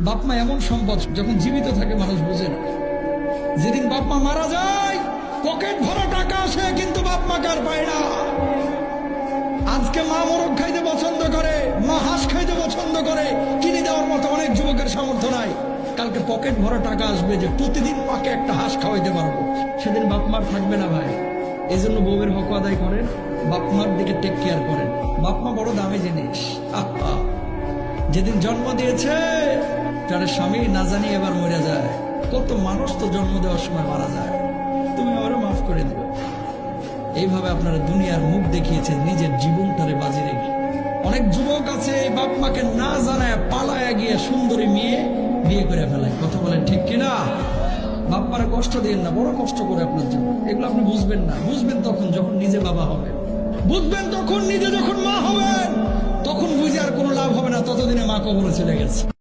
বাপ মা এমন সম্পদ, যখন জীবিত থাকে মানুষ বুঝে না। যেদিন বাপ মা মারা যায় পকেট ভরা টাকা আসে, কিন্তু বাপ মা কার পায় না। আজকে মা মোরগ খাইতে পছন্দ করে, মা হাঁস খাইতে পছন্দ করে, কিনে দেওয়ার মতো অনেক যুবকের সামর্থ্য নাই। কালকে পকেট ভরা টাকা আসবে যে প্রতিদিন মাকে একটা হাঁস খাওয়াইতে পারবো, সেদিন বাপ মার থাকবে না ভাই। এই জন্য বউয়ের হক আদায় করেন, বাপ মার দিকে টেক কেয়ার করেন। বাপ মা বড় দামি জিনিস। যেদিন জন্ম দিয়েছে তার স্বামী না জানি এবার মরে যায়। কত মানুষ তো জন্ম দেওয়ার সময় মারা যায়, তুমি আমারও মাফ করে দিবে। এইভাবে আপনারা দুনিয়ার মুখ দেখিয়েছেন নিজের জীবনটারে বাজি রেখে। অনেক যুবক আছে বাপ মাকে না জানায় পালায় গিয়ে সুন্দরী মেয়ে বিয়ে করে ফেলায়। কথা বলেন ঠিক কিনা? বাপ মারা কষ্ট দিন না, বড় কষ্ট করে আপনার জন্য। এগুলো আপনি বুঝবেন না, বুঝবেন তখন যখন নিজে বাবা হবেন, বুঝবেন তখন নিজে যখন মা হবেন। তখন বুঝে আর কোনো লাভ হবে না, ততদিনে মা কবরে চলে গেছে।